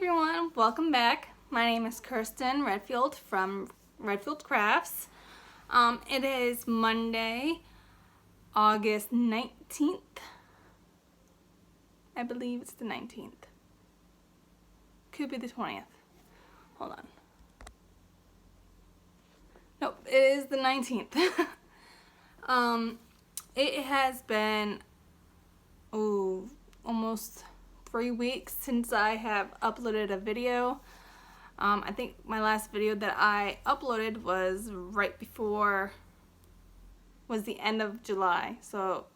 everyone, welcome back. My name is Kirsten Redfield from Redfield Crafts. It is Monday, August 19th. I believe it's the 19th. Could be the 20th. Hold on. Nope, it is the 19th. It has been almost 3 weeks since I have uploaded a video. I think my last video that I uploaded was the end of July. So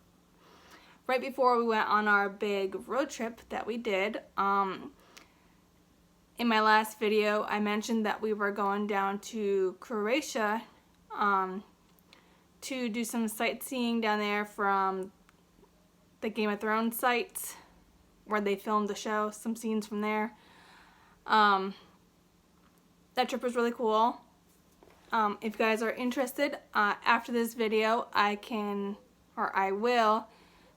right before we went on our big road trip that we did. In my last video, I mentioned that we were going down to Croatia to do some sightseeing down there from the Game of Thrones sites where they filmed the show, some scenes from there. That trip was really cool. If you guys are interested, after this video, I will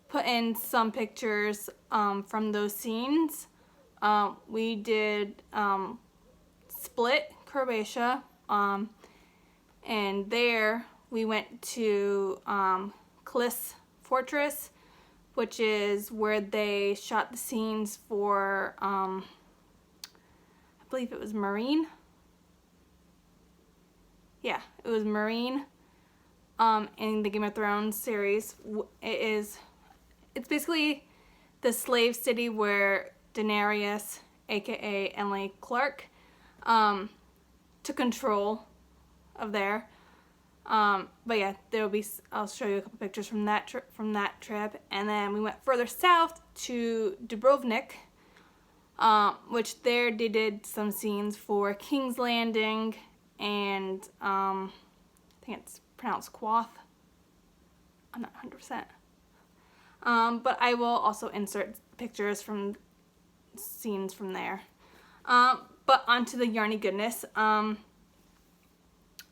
put in some pictures from those scenes. We did Split, Croatia, and there we went to Klis Fortress, which is where they shot the scenes for, I believe it was Marine. Yeah, it was Marine in the Game of Thrones series. It's basically the slave city where Daenerys, aka Emily Clark, took control of there. But yeah, I'll show you a couple pictures from that trip. And then we went further south to Dubrovnik, which there they did some scenes for King's Landing and I think it's pronounced Quoth. I'm not 100%. But I will also insert pictures from scenes from there. But onto the yarny goodness.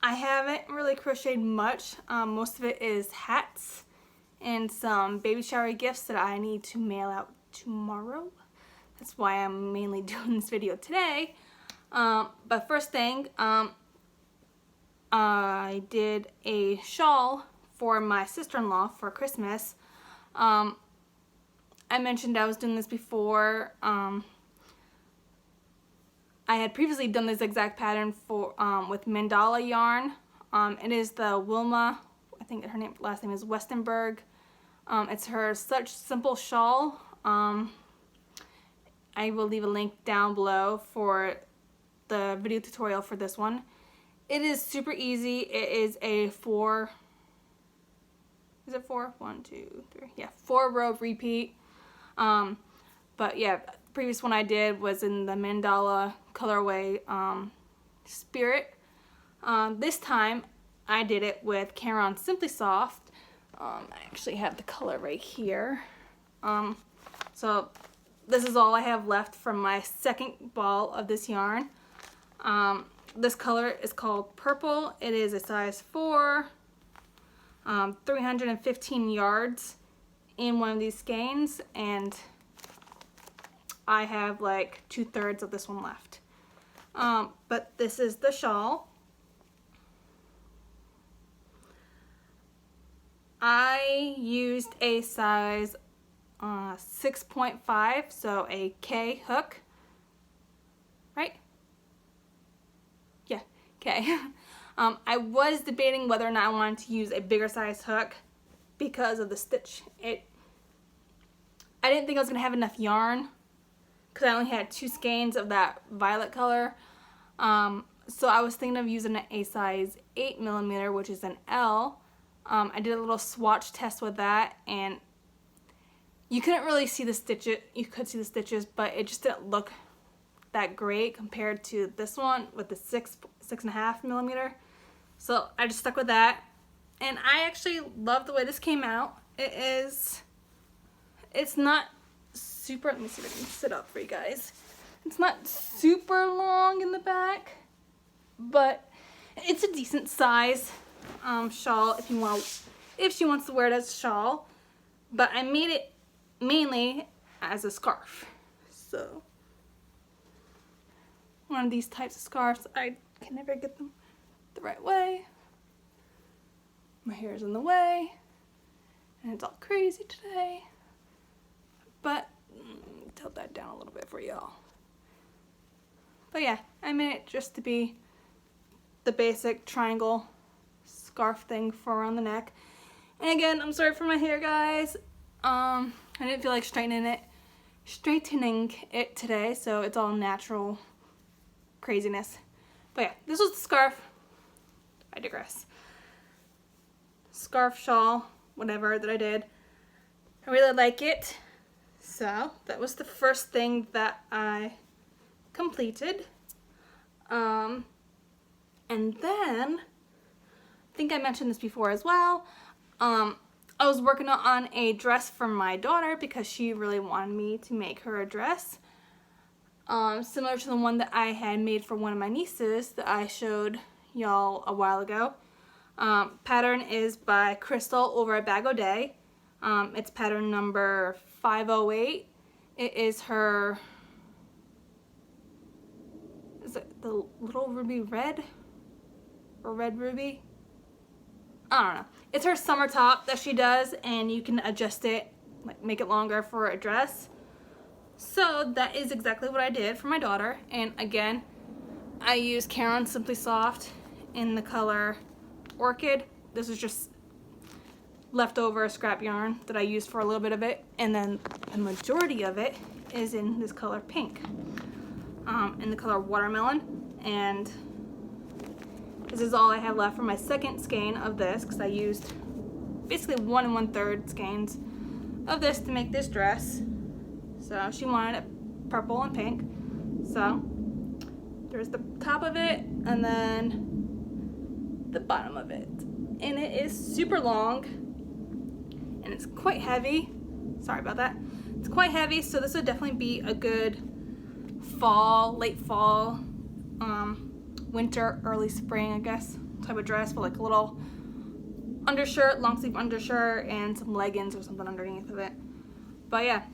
I haven't really crocheted much. Most of it is hats and some baby shower gifts that I need to mail out tomorrow. That's why I'm mainly doing this video today. But first thing, I did a shawl for my sister-in-law for Christmas. I mentioned I was doing this before. I had previously done this exact pattern for with mandala yarn. It is the Wilma, I think her last name is Westenberg. It's her Such Simple Shawl. I will leave a link down below for the video tutorial for this one. It is super easy. It is a 4 row repeat. But yeah, the previous one I did was in the mandala colorway spirit. This time I did it with Caron Simply Soft. I actually have the color right here. So this is all I have left from my second ball of this yarn. This color is called Purple. It is a size 4, 315 yards in one of these skeins, and I have like 2/3 of this one left. But this is the shawl. I used a size 6.5, so a K hook, right? Yeah, K. I was debating whether or not I wanted to use a bigger size hook because of the stitch. I didn't think I was going to have enough yarn because I only had 2 skeins of that violet color. So I was thinking of using a size 8mm, which is an L. I did a little swatch test with that, and you couldn't really see the stitches. You could see the stitches, but it just didn't look that great compared to this one with the 6.5mm. So I just stuck with that, and I actually love the way this came out. It's not super, let me see if I can sit up for you guys. It's not super long in the back, but it's a decent size shawl if she wants to wear it as a shawl. But I made it mainly as a scarf. So one of these types of scarves. I can never get them the right way. My hair is in the way, and it's all crazy today. But tilt that down a little bit for y'all. But yeah, I made it just to be the basic triangle scarf thing for around the neck. And again, I'm sorry for my hair, guys. I didn't feel like straightening it today, so it's all natural craziness. But yeah, this was the scarf. I digress. Scarf, shawl, whatever that I did. I really like it. So that was the first thing that I completed. And then, I think I mentioned this before as well. I was working on a dress for my daughter because she really wanted me to make her a dress. Similar to the one that I had made for one of my nieces that I showed y'all a while ago. Pattern is by Crystal over at Bag O' Day. It's pattern number 508. It is her, is it the little ruby red? Or red ruby? I don't know. It's her summer top that she does, and you can adjust it, like make it longer for a dress. So that is exactly what I did for my daughter. And again, I used Caron Simply Soft in the color Orchid. This is just leftover scrap yarn that I used for a little bit of it, and then the majority of it is in this color Pink, in the color Watermelon. And this is all I have left for my second skein of this, because I used basically 1 1/3 skeins of this to make this dress. So she wanted it purple and pink. So there's the top of it, and then the bottom of it. And it is super long, and it's quite heavy. Sorry about that. It's quite heavy, so this would definitely be a good fall, late fall, winter, early spring, I guess, type of dress, with like a little undershirt, long sleeve undershirt, and some leggings or something underneath of it. But yeah,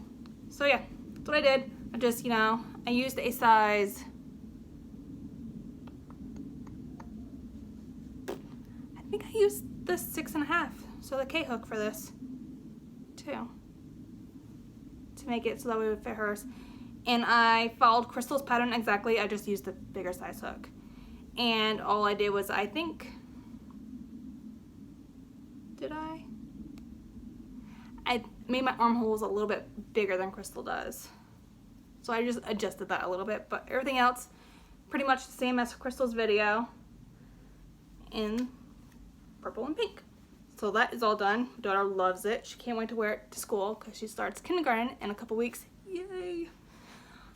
so yeah, that's what I did. I just, you know, I used a size, I think I used the 6.5, so the K-hook for this too, to make it so that it would fit hers. And I followed Crystal's pattern exactly. I just used the bigger size hook. And all I did was, I think, did I made my armholes a little bit bigger than Crystal does. So I just adjusted that a little bit, but everything else pretty much the same as Crystal's video in purple and pink. So that is all done. My daughter loves it. She can't wait to wear it to school because she starts kindergarten in a couple weeks. Yay!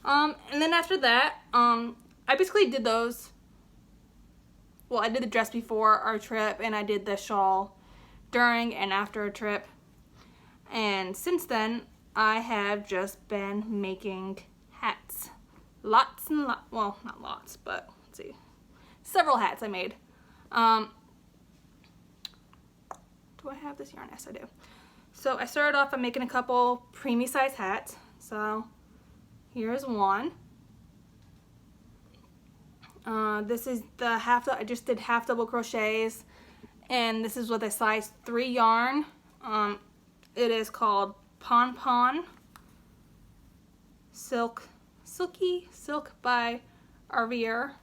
And then after that, I basically did those. Well, I did the dress before our trip, and I did the shawl during and after a trip. And since then, I have just been making hats. Lots and lots, well, not lots, but let's see. Several hats I made. Do I have this yarn? Yes, I do. So I started off by making a couple preemie size hats. So here's one. This is the I just did half double crochets, and this is with a size 3 yarn. It is called Pon Pon Silky Silk by Arvier.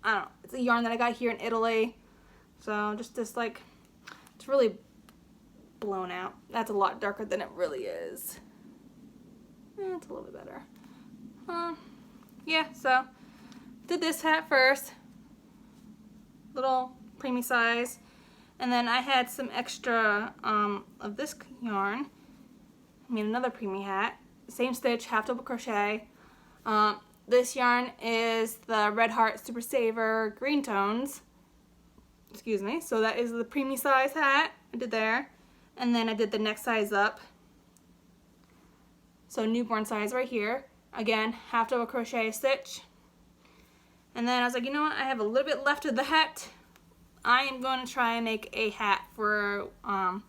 I don't know, it's a yarn that I got here in Italy. So just this, like, it's really blown out. That's a lot darker than it really is. It's a little bit better. Yeah, so did this hat first, little preemie size, and then I had some extra of this yarn. I made another preemie hat, same stitch, half double crochet. This yarn is the Red Heart Super Saver Green Tones. Excuse me. So that is the preemie size hat I did there, and then I did the next size up. So newborn size right here. Again, half double crochet stitch. And then I was like, you know what? I have a little bit left of the hat. I am going to try and make a hat for one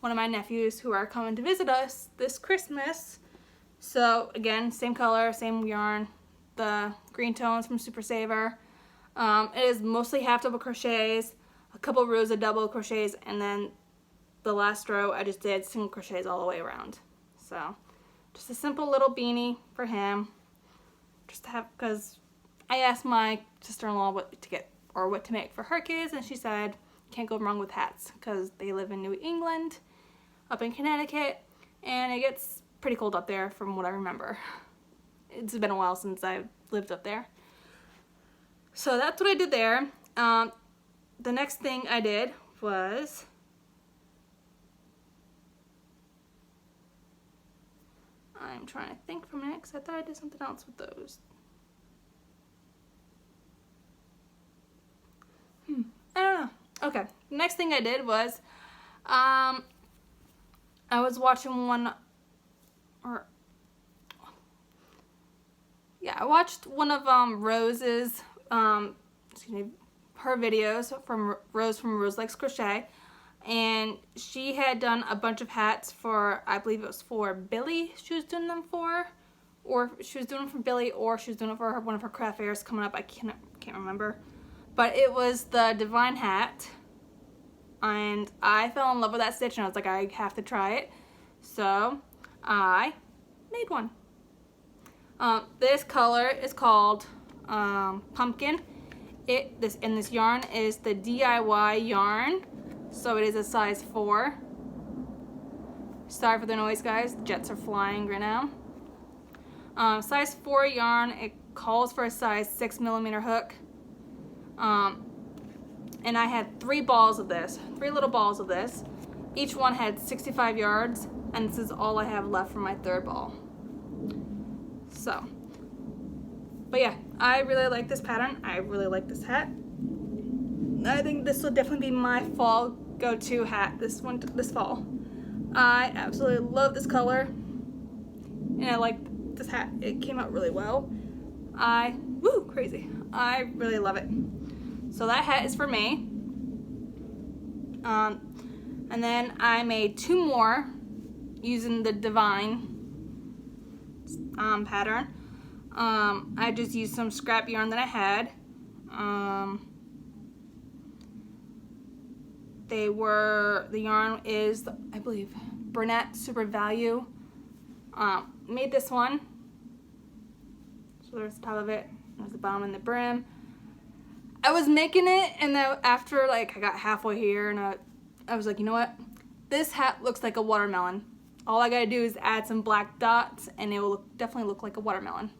of my nephews who are coming to visit us this Christmas. So again, same color, same yarn, the green tones from Super Saver. It is mostly half double crochets, a couple rows of double crochets, and then the last row I just did single crochets all the way around. So just a simple little beanie for him, just to have, because I asked my sister-in-law what to make for her kids, and she said can't go wrong with hats because they live in New England, up in Connecticut, and it gets pretty cold up there from what I remember. It's been a while since I've lived up there. So that's what I did there. The next thing I did was I'm trying to think for a minute because I thought I did something else with those. I don't know. Okay, next thing I did was I was watching I watched one of Rose's her videos from Rose Likes Crochet, and she had done a bunch of hats for, I believe it was for Billy she was doing them for, or she was doing them for Billy, or she was doing it for one of her craft fairs coming up. I can't remember, but it was the Divine hat, and I fell in love with that stitch and I was like, I have to try it, so I made one. This color is called Pumpkin. This yarn is the DIY yarn, so it is a size 4. Sorry for the noise, guys. The jets are flying right now. Size 4 yarn. It calls for a size 6mm hook. And I had 3 balls of this, 3 little balls of this. Each one had 65 yards, and this is all I have left for my 3rd ball. So, but yeah, I really like this pattern. I really like this hat. I think this will definitely be my fall go-to hat this fall. I absolutely love this color, and I like this hat. It came out really well. Crazy. I really love it. So that hat is for me. And then I made 2 more using the Divine pattern. I just used some scrap yarn that I had. The yarn is, I believe, Bernat Super Value. Made this one. So there's the top of it, there's the bottom and the brim. I was making it, and then after I got halfway here, and I was like, you know what? This hat looks like a watermelon. All I gotta do is add some black dots, and it will definitely look like a watermelon.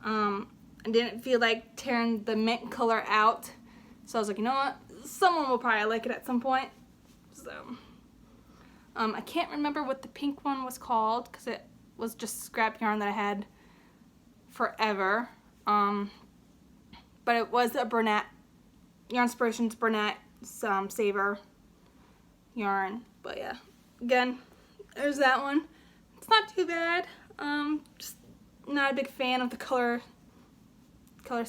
I didn't feel like tearing the mint color out, so I was like, you know what? Someone will probably like it at some point. So, I can't remember what the pink one was called because it was just scrap yarn that I had forever. But it was a Bernat, Yarn Inspirations Bernat Saver yarn. But yeah, again, there's that one. It's not too bad. Just not a big fan of the colors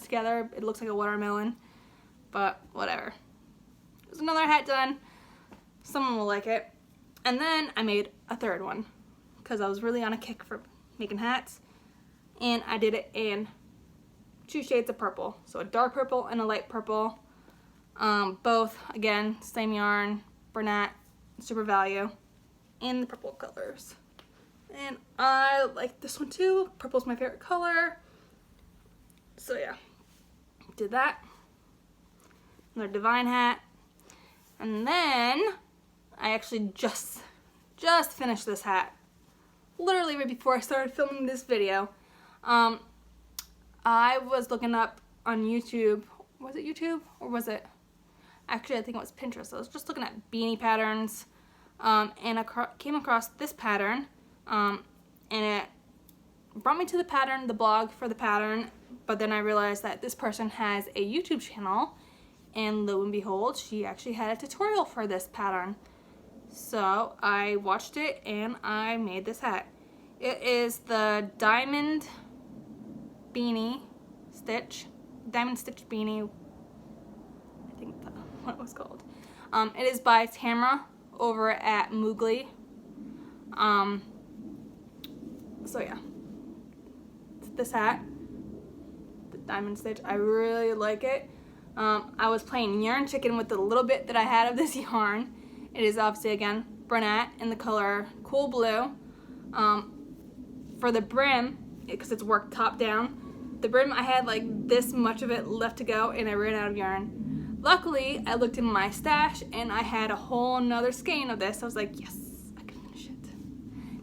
together. It looks like a watermelon, but whatever. There's another hat done. Someone will like it. And then I made a 3rd one because I was really on a kick for making hats, and I did it in 2 shades of purple, so a dark purple and a light purple. Both, again, same yarn, Bernat Super Value, in the purple colors. And I like this one too. Purple's my favorite color. So yeah, did that. Another Divine hat. And then I actually just finished this hat. Literally right before I started filming this video. I was looking up on YouTube. Was it YouTube or was it? Actually, I think it was Pinterest. I was just looking at beanie patterns, and I came across this pattern, and it brought me to the blog for the pattern. But then I realized that this person has a YouTube channel, and lo and behold, she actually had a tutorial for this pattern. So I watched it and I made this hat. It is the diamond stitch beanie, I think that's what it was called. It is by Tamara over at Moogly. So yeah, this hat. diamond stitch. I really like it. I was playing yarn chicken with the little bit that I had of this yarn. It is obviously, again, brunette in the color cool blue. For the brim, because it's worked top down, the brim I had like this much of it left to go and I ran out of yarn. Luckily, I looked in my stash and I had a whole nother skein of this. I was like, yes, I can finish it.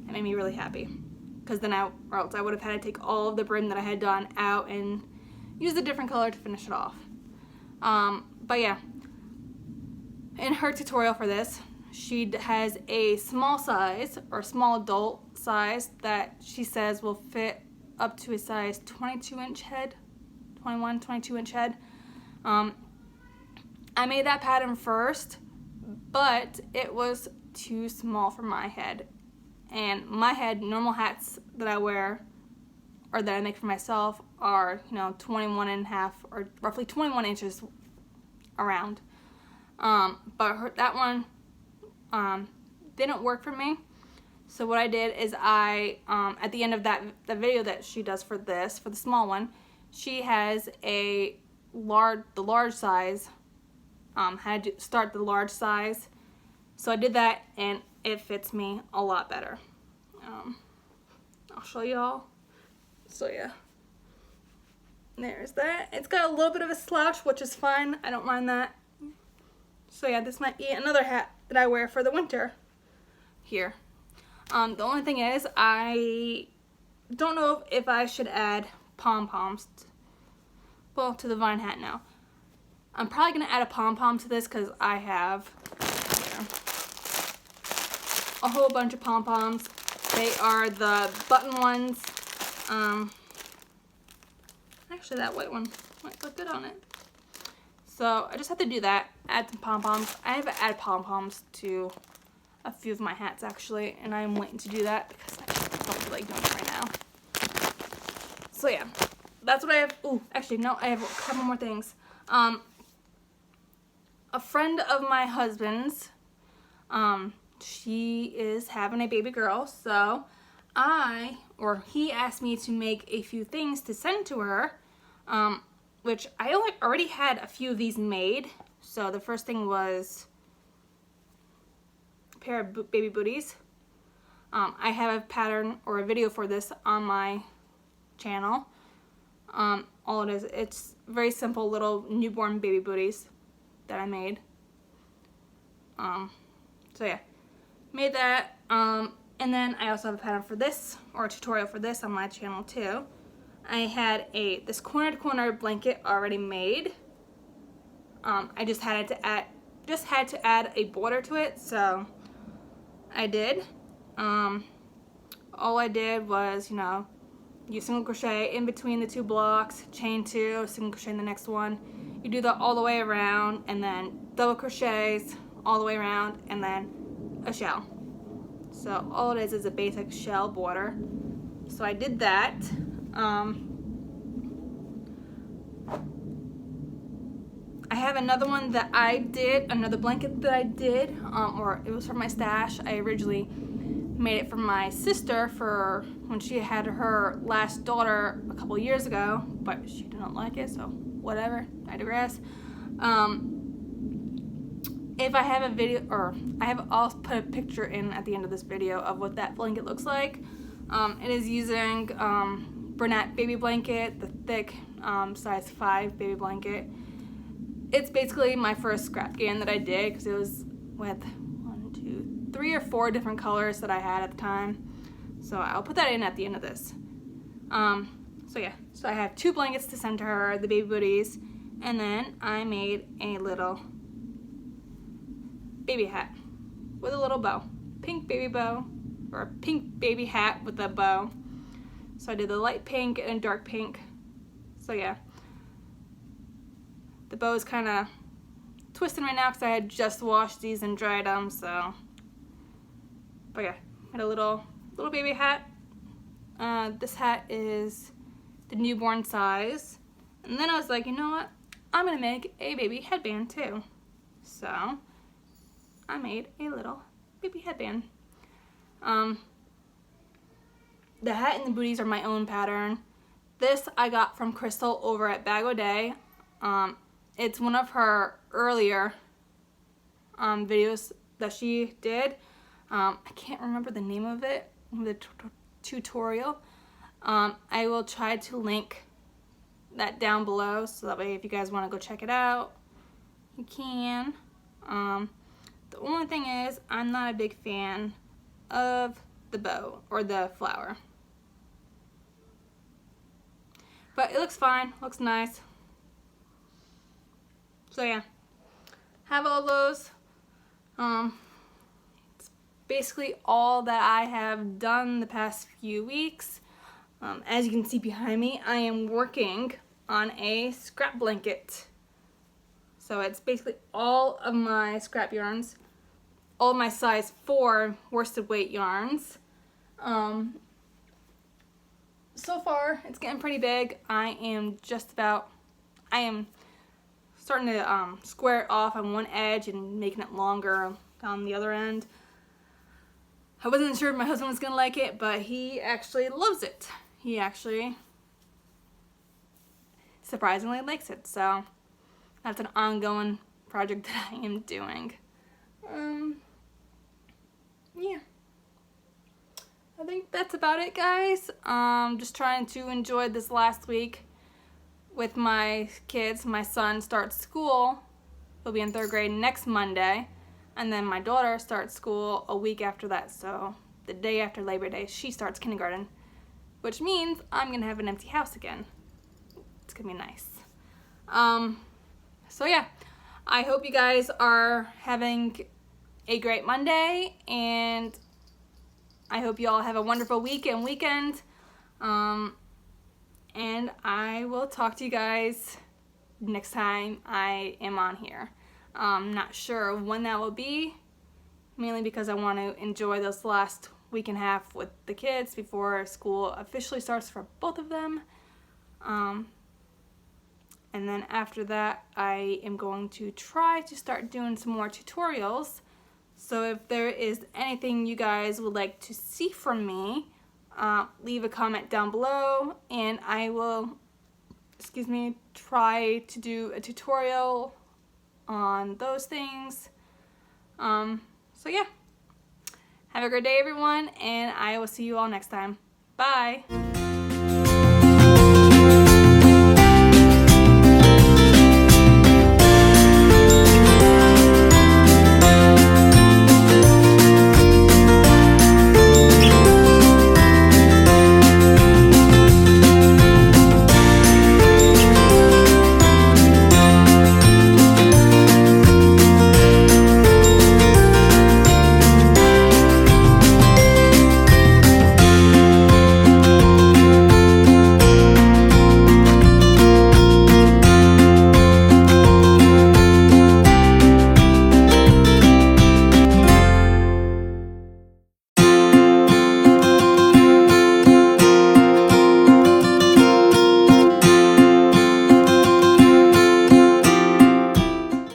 That made me really happy, because then or else I would have had to take all of the brim that I had done out and use a different color to finish it off. But yeah, in her tutorial for this, she has a small size or small adult size that she says will fit up to a size 22-inch head, 21, 22-inch head. I made that pattern first, but it was too small for my head. And my head, normal hats that I wear or that I make for myself are, 21.5 or roughly 21 inches around. But that one didn't work for me. So what I did is I, at the end of the video that she does for the small one, she has the large size, had to start the large size. So I did that and it fits me a lot better. I'll show y'all. So yeah, there's that. It's got a little bit of a slouch, which is fine. I don't mind that. So yeah, this might be another hat that I wear for the winter here. The only thing is, I don't know if I should add pom-poms, to the vine hat now. I'm probably going to add a pom-pom to this because I have a whole bunch of pom-poms. They are the button ones. Actually, that white one might look good on it. So I just have to do that, add some pom-poms. I have added pom-poms to a few of my hats actually, and I'm waiting to do that because I don't feel like doing it right now. So yeah, that's what I have. Oh, actually no, I have a couple more things. A friend of my husband's, she is having a baby girl, so he asked me to make a few things to send to her, which I already had a few of these made. So the first thing was a pair of baby booties. I have a pattern or a video for this on my channel. All it is, it's very simple little newborn baby booties that I made. So yeah, made that. And then I also have a pattern for this, or a tutorial for this on my channel too. I had this corner to corner blanket already made. I just had to add a border to it, so I did. All I did was, you single crochet in between the two blocks, chain two, single crochet in the next one. You do that all the way around, and then double crochets all the way around, and then a shell. So all it is a basic shell border. So I did that. I have another one that I did, another blanket that I did, or it was from my stash. I originally made it for my sister for when she had her last daughter a couple years ago, but she didn't like it, so whatever, I digress. If I have a video, or I'll put a picture in at the end of this video of what that blanket looks like. It is using Bernat baby blanket, the thick size 5 baby blanket. It's basically my first scrap game that I did because it was with 3 or 4 different colors that I had at the time. So I'll put that in at the end of this. So yeah, so I have 2 blankets to send to her, the baby booties, and then I made a little baby hat with a little bow, pink baby bow, or a pink baby hat with a bow. So I did the light pink and dark pink. So yeah, the bow is kind of twisting right now because I had just washed these and dried them. So, but yeah, had a little baby hat. This hat is the newborn size, and then I was like, you know what? I'm gonna make a baby headband too. So I made a little baby headband. The hat and the booties are my own pattern. This I got from Crystal over at Bag O' Day. It's one of her earlier videos that she did. I can't remember the name of it, the tutorial. I will try to link that down below so that way if you guys want to go check it out, you can. The only thing is I'm not a big fan of the bow or the flower. But it looks fine, looks nice. So yeah, have all those. It's basically all that I have done the past few weeks. As you can see behind me, I am working on a scrap blanket. So it's basically all of my scrap yarns, all of my size 4 worsted weight yarns. So far, it's getting pretty big. I am starting to square it off on one edge and making it longer on the other end. I wasn't sure if my husband was gonna like it, but he actually loves it. He actually surprisingly likes it, so that's an ongoing project that I am doing. Yeah. I think that's about it, guys. Just trying to enjoy this last week with my kids. My son starts school. He'll be in 3rd grade next Monday. And then my daughter starts school a week after that. So the day after Labor Day, she starts kindergarten. Which means I'm going to have an empty house again. It's going to be nice. So yeah, I hope you guys are having a great Monday. And I hope you all have a wonderful week and weekend. And I will talk to you guys next time I am on here. I'm not sure when that will be, mainly because I want to enjoy this last week and a half with the kids before school officially starts for both of them. And then after that, I am going to try to start doing some more tutorials. So if there is anything you guys would like to see from me, leave a comment down below and I will, try to do a tutorial on those things. So yeah, have a great day everyone, and I will see you all next time. Bye!